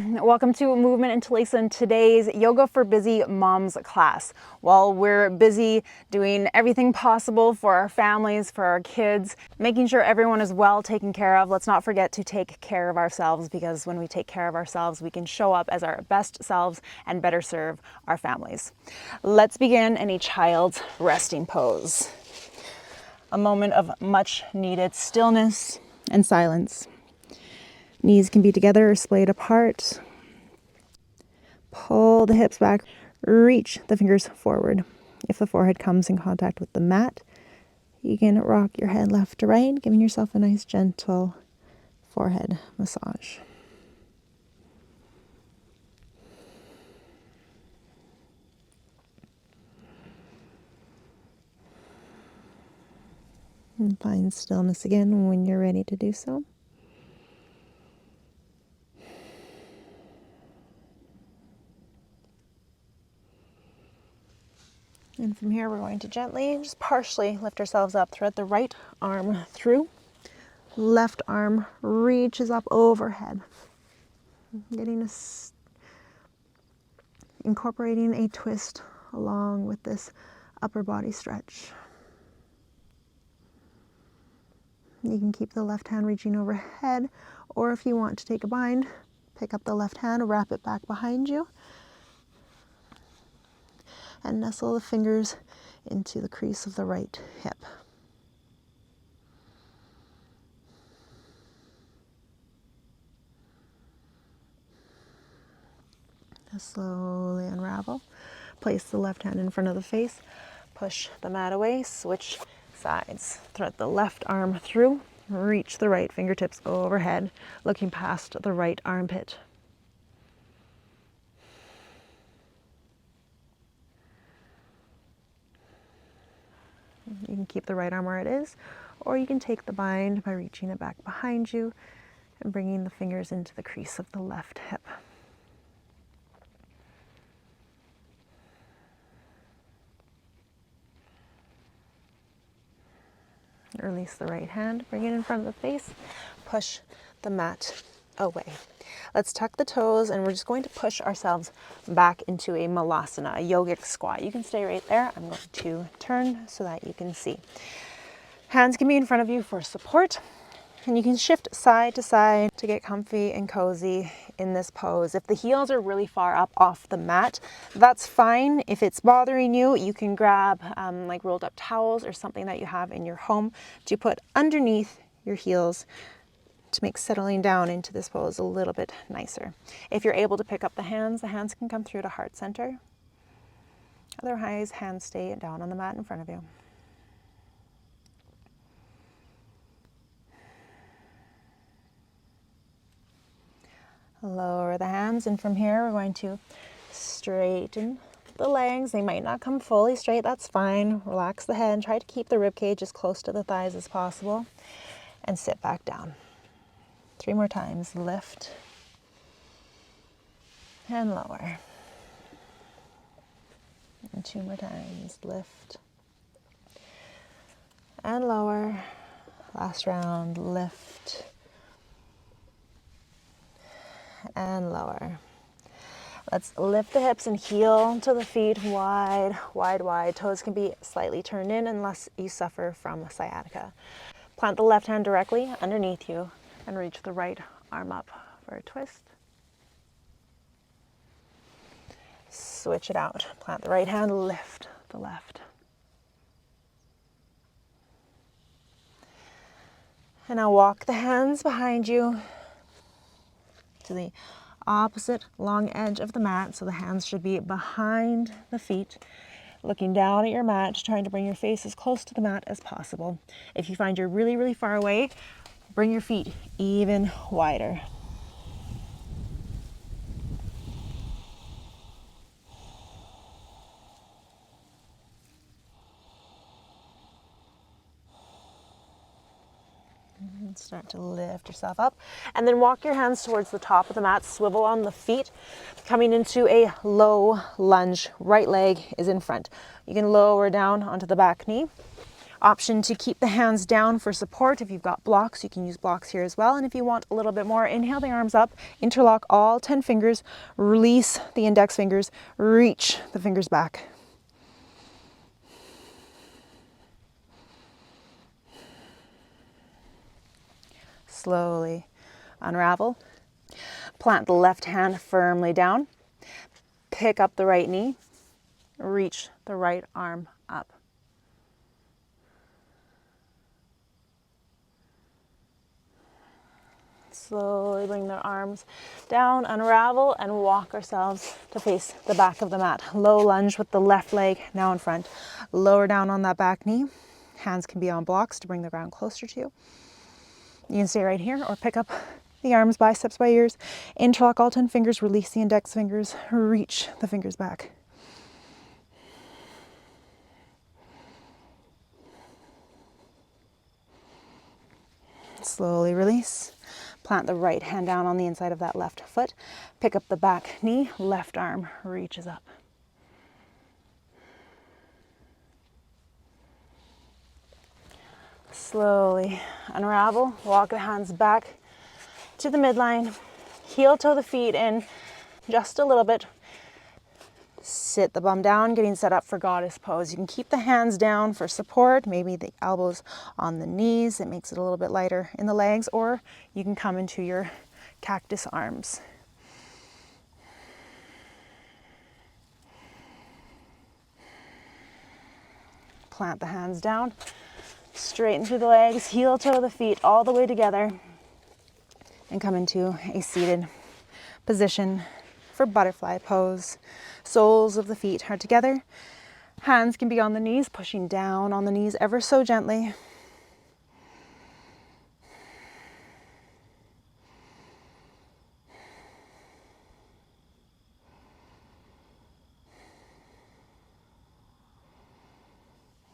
Welcome to Movement Interlacing, today's Yoga for Busy Moms class. While we're busy doing everything possible for our families, for our kids, making sure everyone is well taken care of, let's not forget to take care of ourselves, because when we take care of ourselves, we can show up as our best selves and better serve our families. Let's begin in a child's resting pose. A moment of much needed stillness and silence. Knees can be together or splayed apart. Pull the hips back, reach the fingers forward. If the forehead comes in contact with the mat, you can rock your head left to right, giving yourself a nice gentle forehead massage. And find stillness again when you're ready to do so. And from here, we're going to gently, just partially lift ourselves up. Thread the right arm through. Left arm reaches up overhead. Incorporating a twist along with this upper body stretch. You can keep the left hand reaching overhead, or if you want to take a bind, pick up the left hand, wrap it back behind you, and nestle the fingers into the crease of the right hip. Just slowly unravel. Place the left hand in front of the face. Push the mat away. Switch sides. Thread the left arm through. Reach the right fingertips overhead, looking past the right armpit. You can keep the right arm where it is, or you can take the bind by reaching it back behind you and bringing the fingers into the crease of the left hip. Release the right hand, bring it in front of the face, push the mat away. Let's tuck the toes, and we're just going to push ourselves back into a malasana, a yogic squat. You can stay right there. I'm going to turn so that you can see. Hands can be in front of you for support, and you can shift side to side to get comfy and cozy in this pose. If the heels are really far up off the mat, that's fine. If it's bothering you, you can grab like rolled up towels or something that you have in your home to put underneath your heels to make settling down into this pose a little bit nicer. If you're able to pick up the hands can come through to heart center. Otherwise, hands stay down on the mat in front of you. Lower the hands, and from here we're going to straighten the legs. They might not come fully straight, that's fine. Relax the head, try to keep the rib cage as close to the thighs as possible, and sit back down. 3 more times. Lift and lower. And 2 more times. Lift and lower. Last round. Lift and lower. Let's lift the hips and heel to the feet wide, wide, wide. Toes can be slightly turned in unless you suffer from sciatica. Plant the left hand directly underneath you and reach the right arm up for a twist. Switch it out. Plant the right hand, lift the left. And now walk the hands behind you to the opposite long edge of the mat, so the hands should be behind the feet, looking down at your mat, trying to bring your face as close to the mat as possible. If you find you're really, really far away, bring your feet even wider. And start to lift yourself up, and then walk your hands towards the top of the mat, swivel on the feet, coming into a low lunge. Right leg is in front. You can lower down onto the back knee, Option to keep the hands down for support. If you've got blocks, you can use blocks here as well. And if you want a little bit more, inhale the arms up, interlock all 10 fingers, release the index fingers, reach the fingers back. Slowly unravel. Plant the left hand firmly down. Pick up the right knee. Reach the right arm up. Slowly bring the arms down, unravel, and walk ourselves to face the back of the mat. Low lunge with the left leg now in front. Lower down on that back knee. Hands can be on blocks to bring the ground closer to you. You can stay right here or pick up the arms, biceps by ears. Interlock all 10 fingers, release the index fingers, reach the fingers back. Slowly release. Plant the right hand down on the inside of that left foot. Pick up the back knee, left arm reaches up. Slowly unravel, walk the hands back to the midline. Heel toe the feet in just a little bit. Sit the bum down, getting set up for goddess pose. You can keep the hands down for support, maybe the elbows on the knees. It makes it a little bit lighter in the legs, or you can come into your cactus arms. Plant the hands down, straighten through the legs, heel toe the feet all the way together, and come into a seated position for butterfly pose. Soles of the feet are together. Hands can be on the knees, pushing down on the knees ever so gently.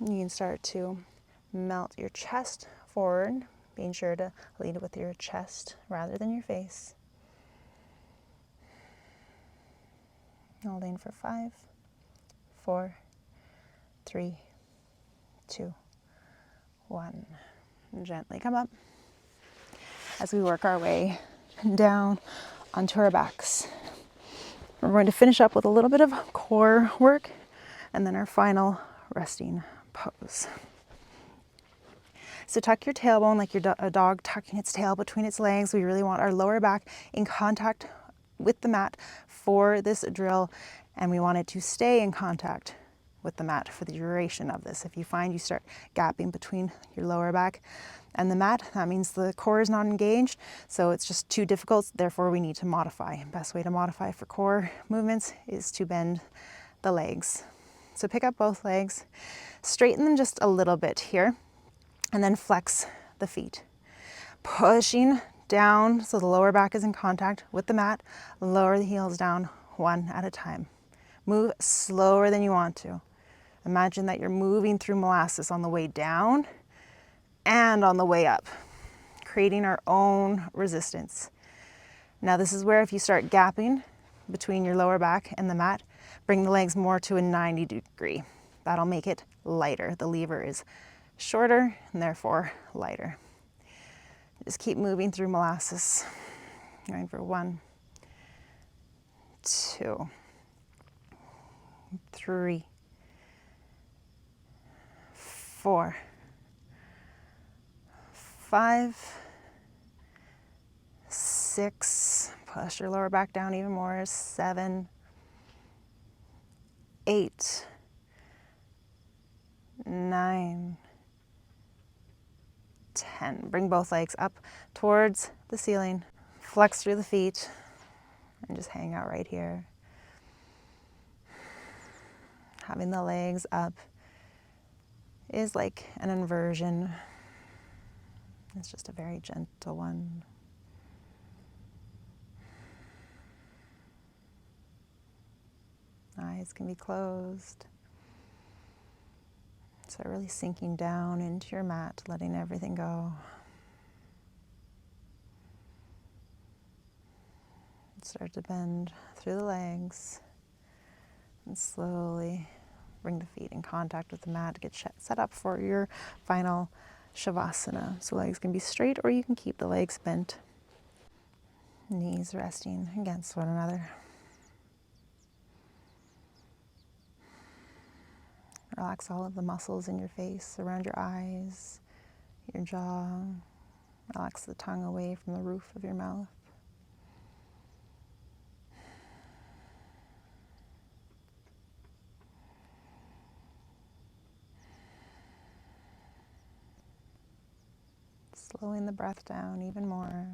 You can start to melt your chest forward, being sure to lead with your chest rather than your face. Holding for 5, 4, 3, 2, 1. And gently come up as we work our way down onto our backs. We're going to finish up with a little bit of core work and then our final resting pose. So tuck your tailbone like a dog tucking its tail between its legs. We really want our lower back in contact with the mat for this drill, and we want it to stay in contact with the mat for the duration of this. If you find you start gapping between your lower back and the mat, that means the core is not engaged, so it's just too difficult, therefore we need to modify. Best way to modify for core movements is to bend the legs. So pick up both legs, straighten them just a little bit here, and then flex the feet. Pushing down so the lower back is in contact with the mat. Lower the heels down one at a time. Move slower than you want to. Imagine that you're moving through molasses on the way down and on the way up, creating our own resistance. Now this is where if you start gapping between your lower back and the mat, bring the legs more to a 90 degree. That'll make it lighter. The lever is shorter and therefore lighter. Just keep moving through molasses. Going for 1, 2, 3, 4, 5, 6. Push your lower back down even more. 7, 8, 9, 10. Bring both legs up towards the ceiling. Flex through the feet and just hang out right here. Having the legs up is like an inversion. It's just a very gentle one. Eyes can be closed. So really sinking down into your mat, letting everything go. Start to bend through the legs and slowly Bring the feet in contact with the mat to get set up for your final Shavasana. So legs can be straight or you can keep the legs bent. Knees resting against one another. Relax all of the muscles in your face, around your eyes, your jaw. Relax the tongue away from the roof of your mouth. Slowing the breath down even more.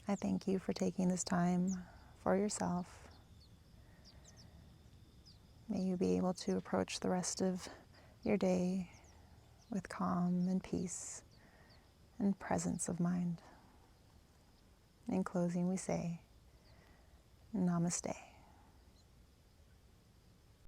I thank you for taking this time for yourself. May you be able to approach the rest of your day with calm and peace and presence of mind. In closing, we say, Namaste.